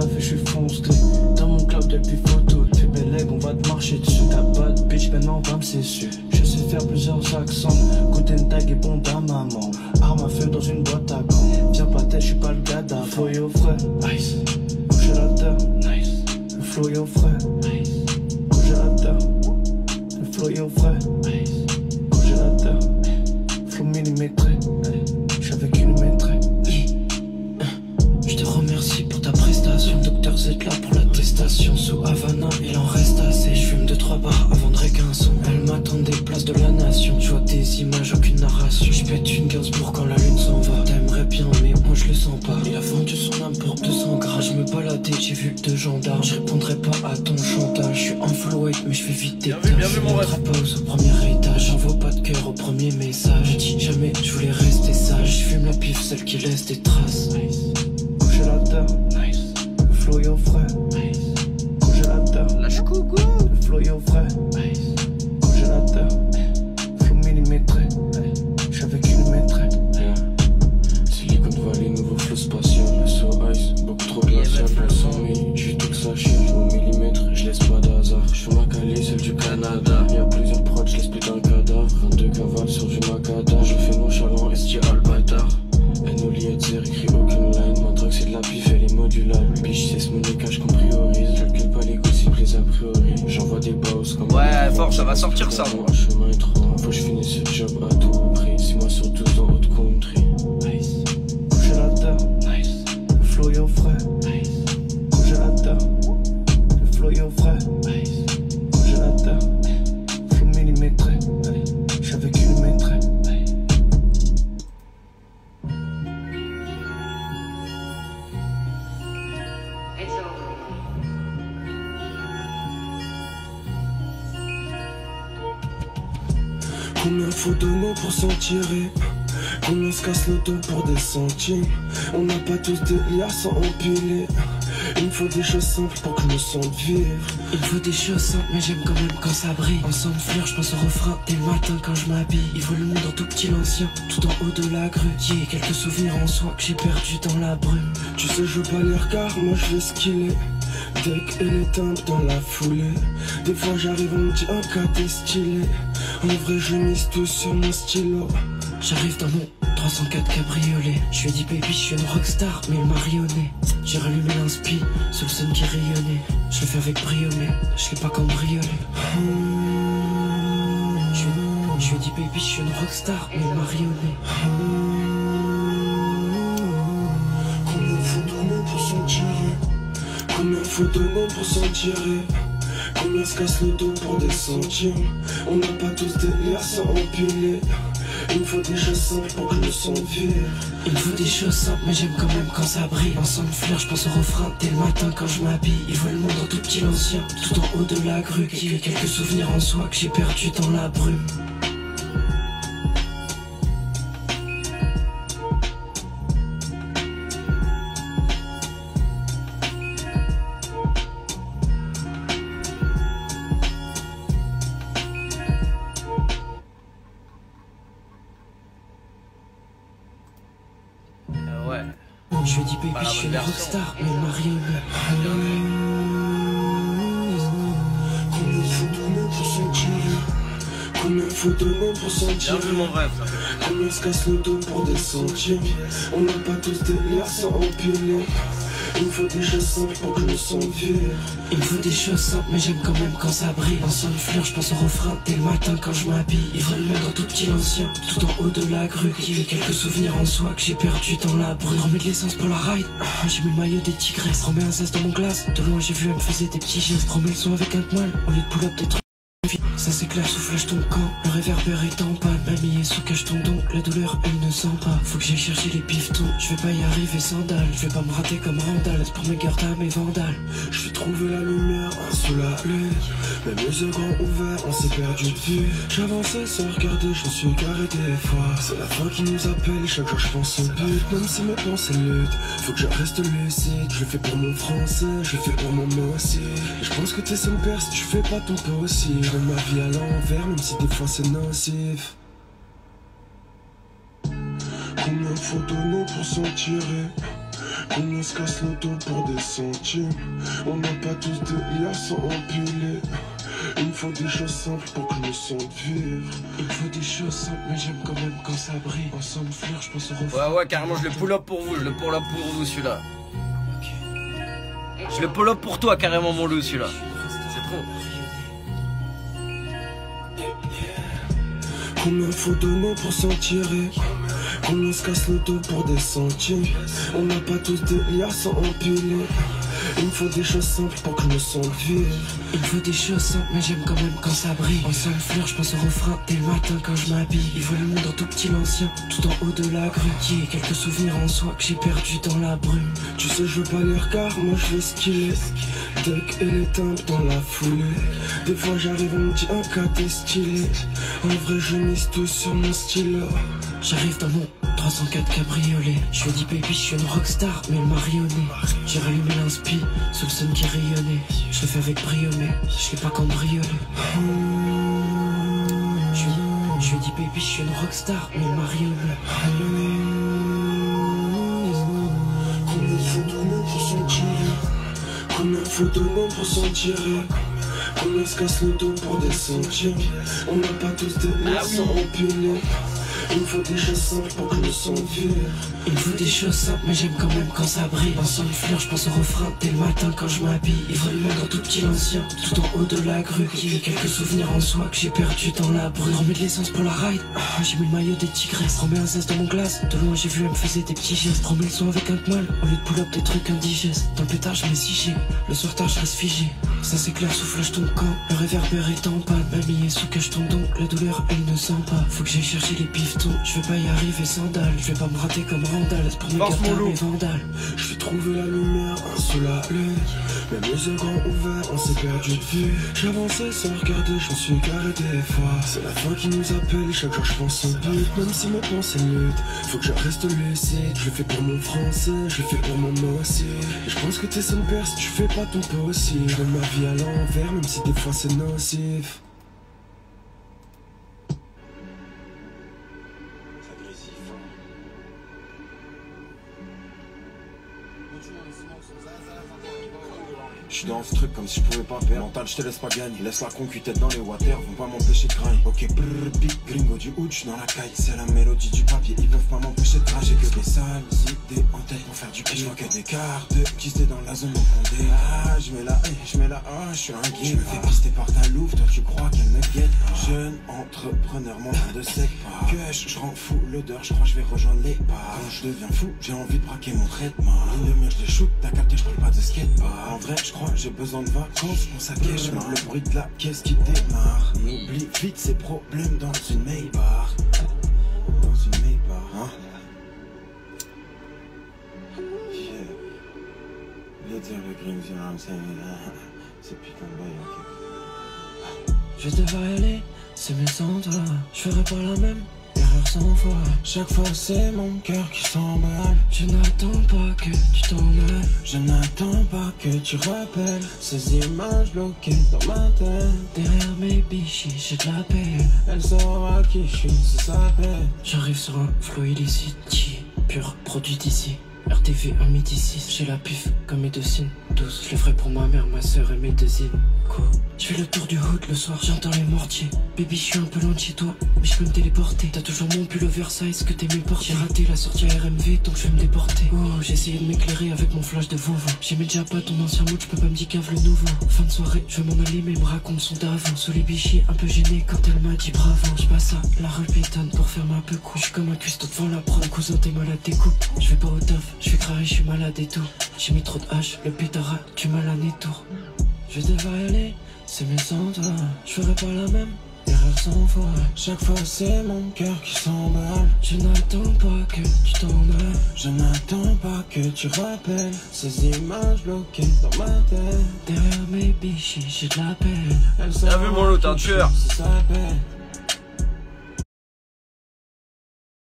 taf et je suis foncé. Dans mon club depuis photo, fais belle aigle, on va te marcher dessus. T'as pas de bitch, maintenant bam c'est sûr. Je sais faire plusieurs accents, Guten Tag et bon à maman. Arme à feu dans une boîte à gants. Viens pas tête, je suis pas le gars d'un flow yo frais. Nice. Congélateur, nice. Le flow yo frais. Nice. Congélateur. Le flow yo frais. Nice. Congélateur. Flow millimétré. J'suis avec une maîtresse. Je te remercie pour ta prestation. Docteur Z là pour l'attestation. Sous Havana, il en reste assez. Je fume 2-3 bars avant de régler un son. Elle m'attend des places de la nation. Je vois des images, aucune narration. Je pète une Gainsbourg quand la lune s'en va. T'aimerais bien, mais moi je le sens pas. Il a vendu son âme pour 200 gras. Je me baladais, j'ai vu 2 gendarmes. Je répondrai pas à ton chantage. Je suis en full weight, mais je fais vite des tâches. Bien vu mon rêve. Pause au premier étage. J'envoie pas de cœur au premier message. Je dis jamais, je voulais rester sage. Je fume la pif, celle qui laisse des traces. Congélateur, nice. Le flow yo frais, nice. Congélateur, Lâche coucou. le flow yo frais, nice. Congélateur, flow millimétré, j'suis avec une maîtresse. Silicon Valley, nouveau flow spatial. So ice, beaucoup trop glacial. Le 100 000, j'suis tout sachet. Au millimètre, j'laisse pas d'hasard. J'fume ma calée, celle du Canada. Y'a plusieurs prods, j'laisse plus d'un cadavre. 22 cavales sur du macadam. Je fais nonchalant, ST Albatar. NOLI Zer, écrit aucune line. Ma drogue c'est de la pif, elle est modulable. Bitch, c'est ce money cash qu'on priorise. Calcule pas les gossips, les a priori. J'envoie des boss comme. Ouais, fort, ça va sortir ça, moi. Le chemin est trop long, faut que je finisse ce job à tout prix. 6 mois sur 12 dans haute country. Nice. Congélateur, nice. Le flow yo frais, nice. Congélateur, le flow yo frais, nice. Congélateur, flow millimétré, j'suis avec une maîtresse. Combien faut donner pour s'en tirer? Combien se casse le dos pour des centimes? On n'a pas tous des liasses à empiler. Il me faut des choses simples pour que je me sente vivre. Il me faut des choses simples, mais j'aime quand même quand ça brille. Ensemble fleur, je pense au refrain dès le matin quand je m'habille. Il voit le monde en tout petit l'ancien, tout en haut de la grue. Qui est quelques souvenirs en soi que j'ai perdu dans la brume. Tu sais, je veux pas les regards, moi je veux skiller. Deck et les timbres dans la foulée. Des fois j'arrive, on me dit un cas t'es stylé. En vrai, je mise tout sur mon stylo. J'arrive dans mon 304 cabriolet. Je lui ai dit baby, je suis une rockstar, mais il m'a rayonné. J'ai rallumé l'inspi, sur le sun qui rayonnait. Je le fais avec brio, mais je l'ai pas cambriolé. Je lui ai dit baby, je suis une rockstar, mais il m'a rayonné. Combien faut donner pour s'en tirer? Combien faut donner pour s'en tirer? Combien se casse le dos pour des centimes? On n'a pas tous des liasses à empiler. Il me faut des choses simples pour que je me sente vivre. Il me faut des choses simples, mais j'aime quand même quand ça brille. Ensemble fleur, je pense au refrain dès le matin quand je m'habille. Il voit le monde en tout petit l'ancien, tout en haut de la grue. Qui a quelques souvenirs en soi que j'ai perdu dans la brume. Ouais. Je lui ai dit baby, Pas la je suis bonne une version. rockstar, mais il m'a rayonné. Combien faut donner pour s'en tirer? Combien faut donner pour s'en Bien tirer? vu mon rêve, ça fait. Combien se casse le dos pour des centimes? On n'a pas tous des liasses à empiler. Il me faut des choses simples pour que je me sente vivre. Il me faut des choses simples, mais j'aime quand même quand ça brille. Ensemble fleur, je pense au refrain dès le matin quand je m'habille. Il voit le monde en tout petit l'ancien, tout en haut de la grue. Qui a quelques souvenirs en soi que j'ai perdu dans la brume. Remets de l'essence pour la ride, j'ai mis le maillot des tigresses. Remets un zeste dans mon glace, de loin j'ai vu elle me faisait des petits gestes. Remets le son avec un poil, au lieu de pull up des trucs. Ça s'éclaire, soufflage ton camp, le réverbère est en panne. Mamie est sous cache ton don, la douleur elle ne sent pas. Faut que j'aille chercher les piftons, je vais pas y arriver sans dalle. Je vais pas me rater comme Randall, c'est pour mes gardes à mes vandales. Je vais trouver la lumière sous la lune. Même les yeux grands ouverts, on s'est perdu de vue. J'avançais sans regarder, je me suis garé des fois. C'est la fin qui nous appelle, chaque jour je pense au but. Même si mes pensées luttent, faut que je reste lucide. Je le fais pour mon français, je le fais pour mon mot aussi. Et je pense que t'es son père si tu fais pas ton possible. Je donne ma vie à l'envers, même si des fois c'est nocif. Combien faut donner pour s'en tirer? On se casse le dos pour des centimes. On n'a pas tous de liasses à empiler. Il me faut des choses simples pour que je me sente vivre. Il me faut des choses simples, mais j'aime quand même quand ça brille. Ensemble fleur, je pense au refrain. Ouais, carrément, je le pull up pour vous, je le pull up pour vous celui-là. Je le pull up pour toi carrément mon loup celui-là. C'est trop. Combien faut donner pour s'en tirer? Combien se casse le dos pour des centimes? On n'a pas tous des liasses à empiler. Il me faut des choses simples pour que je me sente vivre. Il me faut des choses simples, mais j'aime quand même quand ça brille. Ensemble fleur, je pense au refrain dès le matin quand je m'habille. Il voit le monde en tout petit l'ancien, tout en haut de la grue. Qui est quelques souvenirs en soi que j'ai perdu dans la brume. Tu sais, je veux pas les regards, moi je veux ce qu'il est. Duck et les timbres dans la foulée. Des fois j'arrive, on me dit un cas t'es stylé. En vrai, je mise tout sur mon stylo. J'arrive dans mon 304 cabriolet. Je lui ai dit baby, je suis une rockstar, mais elle m'a rayonné. J'ai rallumé l'inspi sous le sun qui rayonnait. Je le fais avec brio, mais je l'ai pas cambriolé. Je lui ai dit baby, je suis une rockstar, mais elle m'a rayonné. Combien faut donner pour s'en tirer? Combien faut donner pour s'en tirer? Combien se casse le dos pour des centimes? On n'a pas tous des liasses à empiler. Il me faut des choses simples pour que je me sente vivre. Il me faut des choses simples, mais j'aime quand même quand ça brille. Ensemble fleur, je pense au refrain dès le matin quand je m'habille. Il voit le monde en tout petit l'ancien, tout en haut de la grue. Qui est quelques souvenirs en soi que j'ai perdu dans la brume. Remets de l'essence pour la ride, j'ai mis le maillot des tigresses. Remets un zeste dans mon glace, de loin j'ai vu elle me faisait des petits gestes. Remets le son avec un mal, au lieu de pull up des trucs indigestes. Dans le pétard je mets 6G, le soir tard je reste figé. Ça s'éclaire, souffle je tombe quand le réverbère est en panne. Mamie est sous que je tombe donc la douleur elle ne sent pas. Faut que j'aille chercher les pifetons, je vais pas y arriver sans dalle. Je vais pas me rater comme Randall, c'est pour mes gâteaux les vandales. Je vais trouver la lumière, un sous la lune. Même les yeux grands ouverts, on s'est perdu de vue. J'avançais sans regarder, je me suis garé des fois. C'est la fin qui nous appelle, chaque jour je pense au but. Même si mes pensées luttent, faut que je reste lucide. Je le fais pour mon français, je le fais pour mon mot aussi. Et je pense que t'es son père si tu fais pas ton possible. Je donne ma vie à l'envers, même si des fois c'est nocif. Je suis dans ce truc comme si je pouvais pas perdre. Mental, je te laisse pas gagner. Laisse la concu tête dans les water, vont pas m'empêcher de craindre. Ok, brrr, big gringo du hood, j'suis dans la caille. C'est la mélodie du papier, ils peuvent pas m'empêcher de cracher. Que des sales idées en tête pour faire du pied. Je vois que des cartes qui se dans la zone au fondé. Ah, je mets la haie, je mets la A, je suis un guide. Je me fais pister par ta louve, toi tu crois qu'elle me guette pas. Jeune entrepreneur, mon de sec pas. Que je rends fou l'odeur, je crois que je vais rejoindre les pas. Quand je deviens fou, j'ai envie de braquer mon traitement. Ligne de mur, je les shoot, t'as capté, je parle pas de skate pas. En vrai, je crois j'ai besoin de vacances pour sa caisse. Le bruit de la caisse qui démarre. On oublie vite ses problèmes dans une Maybach. Dans une Maybach, hein. Yeah. Let's have a green, you know what I'm saying? C'est putain de bail, ok. Je devrais y aller, c'est mes sans toi. Je ferai pas la même erreur 100 fois. Chaque fois c'est mon cœur qui s'emballe. Je n'attends pas que tu t'en ailles. Je n'attends pas que tu rappelles ces images bloquées dans ma tête. Derrière mes bichis j'ai de la peine. Elle saura qui je suis, c'est sa peine. J'arrive sur un flow illicite, pur produit d'ici. RTV à midi 6, j'ai la pif comme mes deux signes 12, je le ferai pour ma mère, ma soeur et mes deux îles. Quoi? Je fais le tour du hood le soir, j'entends les mortiers. Baby, je suis un peu loin de chez toi, mais je peux me téléporter. T'as toujours mon pull oversize que t'aimais porter. J'ai raté la sortie à RMV, donc je vais me déporter. Oh, j'ai essayé de m'éclairer avec mon flash de Vovo. J'aimais déjà pas ton ancien mood, je peux pas me dire cave le nouveau. Fin de soirée, je vais m'en aller, mais il me raconte son d'avant. Sous les bichis, un peu gêné quand elle m'a dit bravo. Je passe à la rue pétonne pour faire ma peu coup. Je suis comme un cuistot devant la prod, cousin t'es malade des coupes. Je vais pas au taf, je fais crarer, je suis malade et tout. J'ai mis trop de hache, le pétard a du mal à nétour. Je devrais y aller, c'est mes sans toi. Je ferai pas la même erreur 100 fois. Chaque fois c'est mon cœur qui s'emballe. Je n'attends pas que tu t'en ailles. Je n'attends pas que tu rappelles ces images bloquées dans ma tête. Derrière mes bichis j'ai de la peine. Bien vu mon loup, t'es un tueur. C'est sa peine.